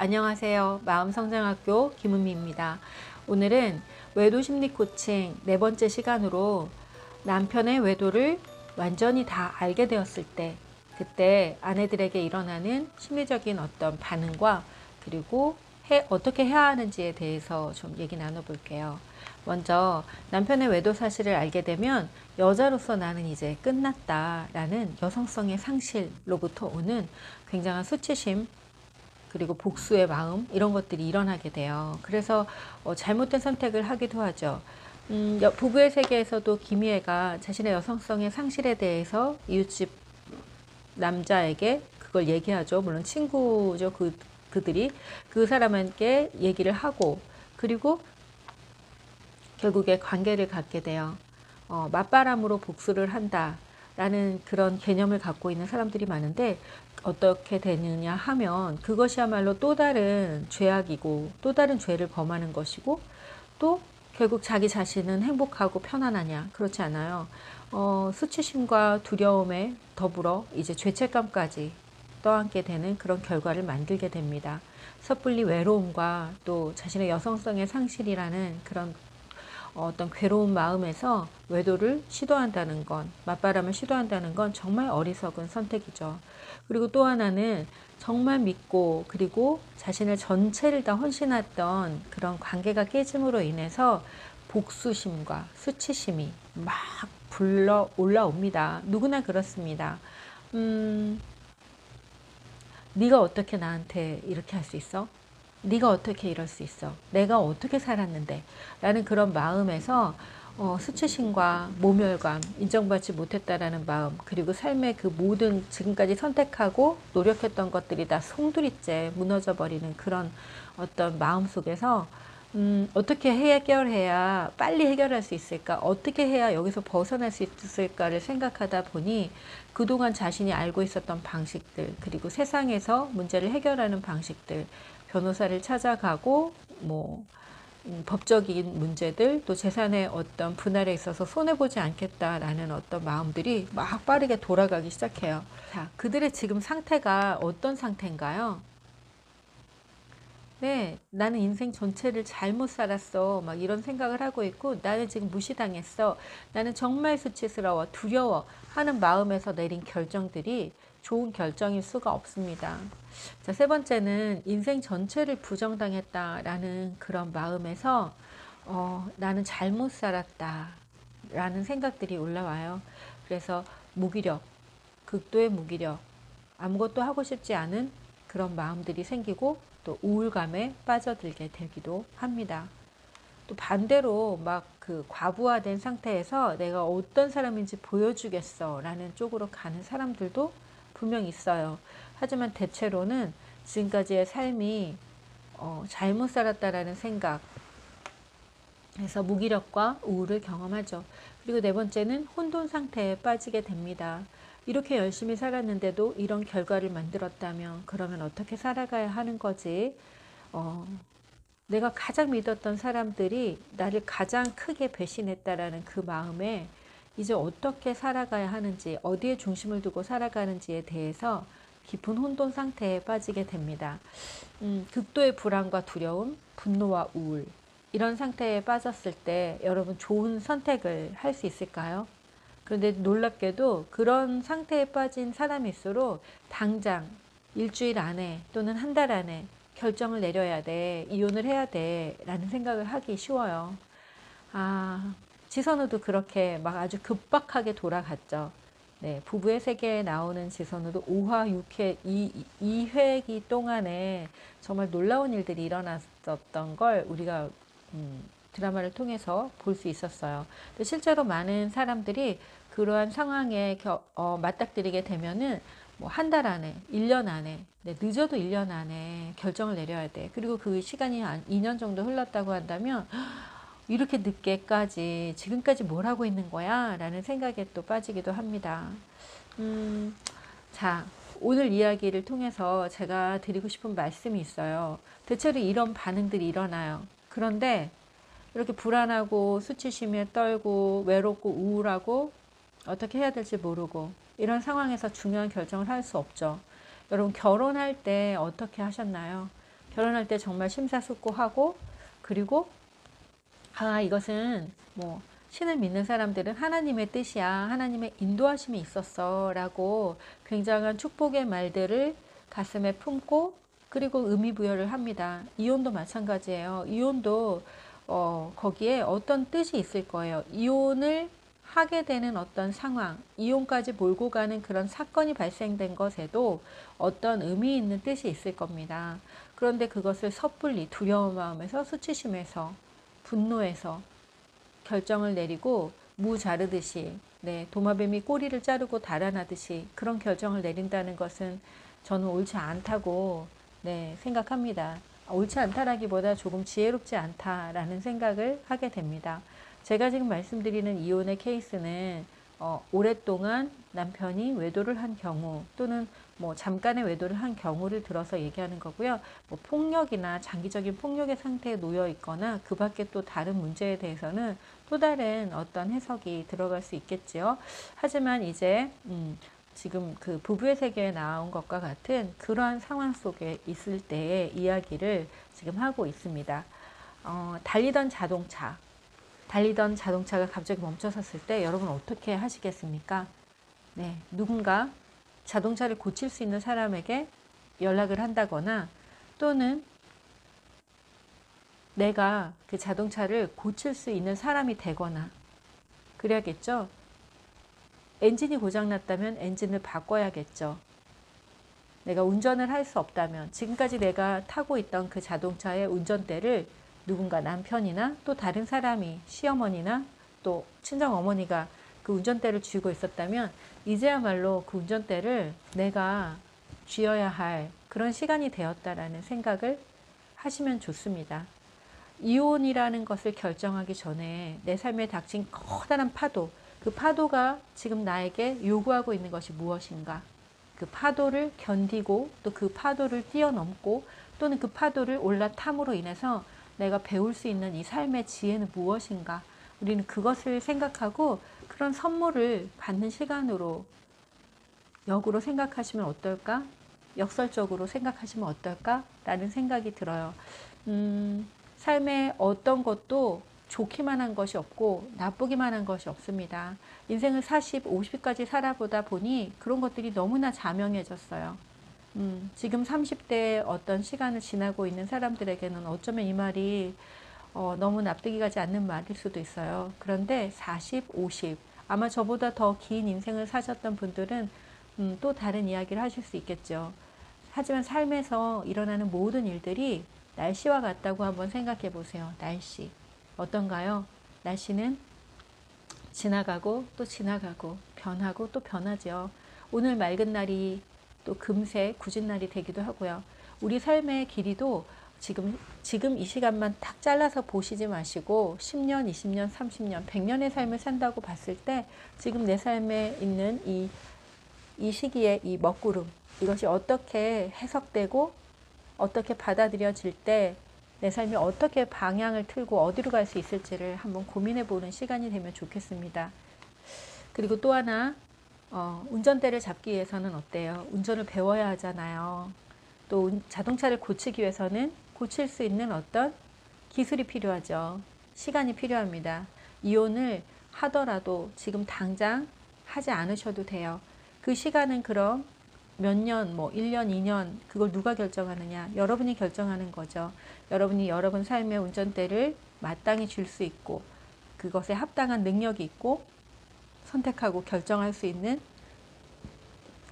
안녕하세요. 마음성장학교 김은미입니다. 오늘은 외도 심리 코칭 네 번째 시간으로 남편의 외도를 완전히 다 알게 되었을 때, 그때 아내들에게 일어나는 심리적인 어떤 반응과 그리고 어떻게 해야 하는지에 대해서 좀 얘기 나눠볼게요. 먼저 남편의 외도 사실을 알게 되면 여자로서 나는 이제 끝났다라는 여성성의 상실로부터 오는 굉장한 수치심, 그리고 복수의 마음, 이런 것들이 일어나게 돼요. 그래서 잘못된 선택을 하기도 하죠. 부부의 세계에서도 김희애가 자신의 여성성의 상실에 대해서 이웃집 남자에게 그걸 얘기하죠. 물론 친구죠. 그들이 그 사람에게 얘기를 하고, 그리고 결국에 관계를 갖게 돼요. 맞바람으로 복수를 한다라는 그런 개념을 갖고 있는 사람들이 많은데, 어떻게 되느냐 하면 그것이야말로 또 다른 죄악이고 또 다른 죄를 범하는 것이고, 또 결국 자기 자신은 행복하고 편안하냐? 그렇지 않아요. 수치심과 두려움에 더불어 이제 죄책감까지 떠안게 되는 그런 결과를 만들게 됩니다. 섣불리 외로움과 또 자신의 여성성의 상실이라는 그런 어떤 괴로운 마음에서 외도를 시도한다는 건, 맞바람을 시도한다는 건 정말 어리석은 선택이죠. 그리고 또 하나는 정말 믿고 그리고 자신을 전체를 다 헌신했던 그런 관계가 깨짐으로 인해서 복수심과 수치심이 막 불러 올라옵니다. 누구나 그렇습니다. 네가 어떻게 나한테 이렇게 할 수 있어? 네가 어떻게 이럴 수 있어? 내가 어떻게 살았는데? 라는 그런 마음에서 수치심과 모멸감, 인정받지 못했다라는 마음, 그리고 삶의 그 모든 지금까지 선택하고 노력했던 것들이 다 송두리째 무너져 버리는 그런 어떤 마음 속에서 어떻게 해결해야 빨리 해결할 수 있을까? 어떻게 해야 여기서 벗어날 수 있을까를 생각하다 보니 그동안 자신이 알고 있었던 방식들, 그리고 세상에서 문제를 해결하는 방식들, 변호사를 찾아가고 법적인 문제들, 또 재산의 어떤 분할에 있어서 손해보지 않겠다라는 어떤 마음들이 막 빠르게 돌아가기 시작해요. 자, 그들의 지금 상태가 어떤 상태인가요? 네, 나는 인생 전체를 잘못 살았어. 막 이런 생각을 하고 있고, 나는 지금 무시당했어. 나는 정말 수치스러워, 두려워 하는 마음에서 내린 결정들이 좋은 결정일 수가 없습니다. 자, 세 번째는 인생 전체를 부정당했다라는 그런 마음에서 나는 잘못 살았다 라는 생각들이 올라와요. 그래서 무기력, 극도의 무기력, 아무것도 하고 싶지 않은 그런 마음들이 생기고 또 우울감에 빠져들게 되기도 합니다. 또 반대로 막 그 과부하된 상태에서 내가 어떤 사람인지 보여주겠어 라는 쪽으로 가는 사람들도 분명 있어요. 하지만 대체로는 지금까지의 삶이 잘못 살았다라는 생각, 그래서 무기력과 우울을 경험하죠. 그리고 네 번째는 혼돈 상태에 빠지게 됩니다. 이렇게 열심히 살았는데도 이런 결과를 만들었다면 그러면 어떻게 살아가야 하는 거지? 내가 가장 믿었던 사람들이 나를 가장 크게 배신했다라는 그 마음에 이제 어떻게 살아가야 하는지, 어디에 중심을 두고 살아가는지에 대해서 깊은 혼돈 상태에 빠지게 됩니다. 극도의 불안과 두려움, 분노와 우울, 이런 상태에 빠졌을 때 여러분 좋은 선택을 할 수 있을까요? 그런데 놀랍게도 그런 상태에 빠진 사람일수록 당장 일주일 안에 또는 한 달 안에 결정을 내려야 돼, 이혼을 해야 돼 라는 생각을 하기 쉬워요. 지선우도 그렇게 막 아주 급박하게 돌아갔죠. 네, 부부의 세계에 나오는 지선우도 5화, 6회, 2회기 동안에 정말 놀라운 일들이 일어났었던 걸 우리가 드라마를 통해서 볼 수 있었어요. 실제로 많은 사람들이 그러한 상황에 맞닥뜨리게 되면은 뭐 한 달 안에, 1년 안에, 네, 늦어도 1년 안에 결정을 내려야 돼. 그리고 그 시간이 2년 정도 흘렀다고 한다면 이렇게 늦게까지 지금까지 뭘 하고 있는 거야? 라는 생각에 또 빠지기도 합니다. 자, 오늘 이야기를 통해서 제가 드리고 싶은 말씀이 있어요. 대체로 이런 반응들이 일어나요. 그런데 이렇게 불안하고 수치심에 떨고 외롭고 우울하고 어떻게 해야 될지 모르고 이런 상황에서 중요한 결정을 할 수 없죠. 여러분 결혼할 때 어떻게 하셨나요? 결혼할 때 정말 심사숙고하고, 그리고 이것은 뭐 신을 믿는 사람들은 하나님의 뜻이야, 하나님의 인도하심이 있었어 라고 굉장한 축복의 말들을 가슴에 품고, 그리고 의미 부여를 합니다. 이혼도 마찬가지예요. 이혼도 거기에 어떤 뜻이 있을 거예요. 이혼을 하게 되는 어떤 상황, 이혼까지 몰고 가는 그런 사건이 발생된 것에도 어떤 의미 있는 뜻이 있을 겁니다. 그런데 그것을 섣불리 두려운 마음에서, 수치심에서, 분노해서 결정을 내리고, 무 자르듯이, 도마뱀이 꼬리를 자르고 달아나듯이 그런 결정을 내린다는 것은 저는 옳지 않다고 생각합니다. 옳지 않다라기보다 조금 지혜롭지 않다라는 생각을 하게 됩니다. 제가 지금 말씀드리는 이혼의 케이스는 오랫동안 남편이 외도를 한 경우, 또는 뭐 잠깐의 외도를 한 경우를 들어서 얘기하는 거고요. 뭐 폭력이나 장기적인 폭력의 상태에 놓여 있거나 그 밖에 또 다른 문제에 대해서는 또 다른 어떤 해석이 들어갈 수 있겠지요. 하지만 이제 지금 그 부부의 세계에 나온 것과 같은 그러한 상황 속에 있을 때의 이야기를 지금 하고 있습니다. 달리던 자동차가 갑자기 멈춰섰을 때 여러분 어떻게 하시겠습니까? 누군가 자동차를 고칠 수 있는 사람에게 연락을 한다거나, 또는 내가 그 자동차를 고칠 수 있는 사람이 되거나 그래야겠죠. 엔진이 고장났다면 엔진을 바꿔야겠죠. 내가 운전을 할 수 없다면, 지금까지 내가 타고 있던 그 자동차의 운전대를 누군가, 남편이나 또 다른 사람이, 시어머니나 또 친정어머니가 그 운전대를 쥐고 있었다면 이제야말로 그 운전대를 내가 쥐어야 할 그런 시간이 되었다라는 생각을 하시면 좋습니다. 이혼이라는 것을 결정하기 전에 내 삶에 닥친 커다란 파도, 그 파도가 지금 나에게 요구하고 있는 것이 무엇인가, 그 파도를 견디고 또 그 파도를 뛰어넘고, 또는 그 파도를 올라탐으로 인해서 내가 배울 수 있는 이 삶의 지혜는 무엇인가, 우리는 그것을 생각하고 그런 선물을 받는 시간으로 역으로 생각하시면 어떨까? 역설적으로 생각하시면 어떨까? 라는 생각이 들어요. 삶에 어떤 것도 좋기만 한 것이 없고 나쁘기만 한 것이 없습니다. 인생을 40, 50까지 살아보다 보니 그런 것들이 너무나 자명해졌어요. 지금 30대의 어떤 시간을 지나고 있는 사람들에게는 어쩌면 이 말이 너무 납득이 가지 않는 말일 수도 있어요. 그런데 40, 50, 아마 저보다 더 긴 인생을 사셨던 분들은 또 다른 이야기를 하실 수 있겠죠. 하지만 삶에서 일어나는 모든 일들이 날씨와 같다고 한번 생각해 보세요. 날씨. 어떤가요? 날씨는 지나가고 또 지나가고 변하고 또 변하죠. 오늘 맑은 날이 또 금세 굳은 날이 되기도 하고요. 우리 삶의 길이도 지금 이 시간만 딱 잘라서 보시지 마시고 10년, 20년, 30년, 100년의 삶을 산다고 봤을 때 지금 내 삶에 있는 이 시기의 이 먹구름, 이것이 어떻게 해석되고 어떻게 받아들여질 때 내 삶이 어떻게 방향을 틀고 어디로 갈 수 있을지를 한번 고민해 보는 시간이 되면 좋겠습니다. 그리고 또 하나, 운전대를 잡기 위해서는 어때요? 운전을 배워야 하잖아요. 또 자동차를 고치기 위해서는 고칠 수 있는 어떤 기술이 필요하죠. 시간이 필요합니다. 이혼을 하더라도 지금 당장 하지 않으셔도 돼요. 그 시간은 그럼 몇 년, 뭐 1년, 2년, 그걸 누가 결정하느냐? 여러분이 결정하는 거죠. 여러분이 여러분 삶의 운전대를 마땅히 줄 수 있고, 그것에 합당한 능력이 있고, 선택하고 결정할 수 있는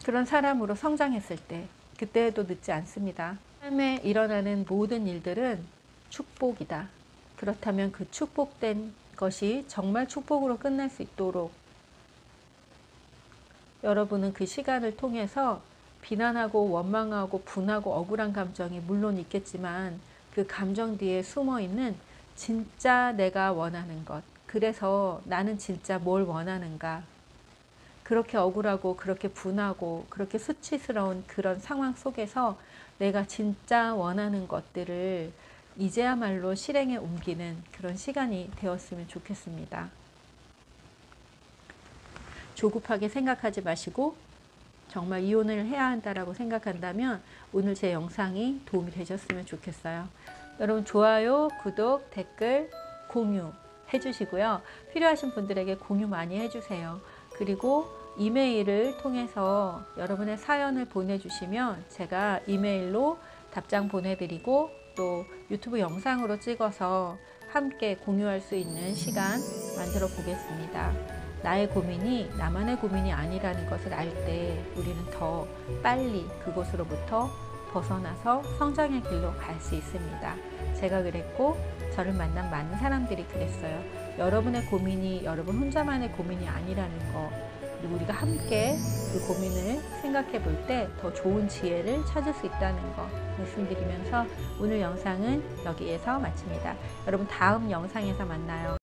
그런 사람으로 성장했을 때, 그때에도 늦지 않습니다. 삶에 일어나는 모든 일들은 축복이다. 그렇다면 그 축복된 것이 정말 축복으로 끝날 수 있도록 여러분은 그 시간을 통해서 비난하고 원망하고 분하고 억울한 감정이 물론 있겠지만 그 감정 뒤에 숨어있는 진짜 내가 원하는 것, 그래서 나는 진짜 뭘 원하는가, 그렇게 억울하고 그렇게 분하고 그렇게 수치스러운 그런 상황 속에서 내가 진짜 원하는 것들을 이제야말로 실행에 옮기는 그런 시간이 되었으면 좋겠습니다. 조급하게 생각하지 마시고 정말 이혼을 해야 한다라고 생각한다면 오늘 제 영상이 도움이 되셨으면 좋겠어요. 여러분 좋아요, 구독, 댓글, 공유 해주시고요. 필요하신 분들에게 공유 많이 해주세요. 그리고 이메일을 통해서 여러분의 사연을 보내주시면 제가 이메일로 답장 보내드리고 또 유튜브 영상으로 찍어서 함께 공유할 수 있는 시간 만들어 보겠습니다. 나의 고민이 나만의 고민이 아니라는 것을 알 때 우리는 더 빨리 그곳으로부터 벗어나서 성장의 길로 갈 수 있습니다. 제가 그랬고 저를 만난 많은 사람들이 그랬어요. 여러분의 고민이 여러분 혼자만의 고민이 아니라는 거, 그리고 우리가 함께 그 고민을 생각해 볼 때 더 좋은 지혜를 찾을 수 있다는 거 말씀드리면서 오늘 영상은 여기에서 마칩니다. 여러분 다음 영상에서 만나요.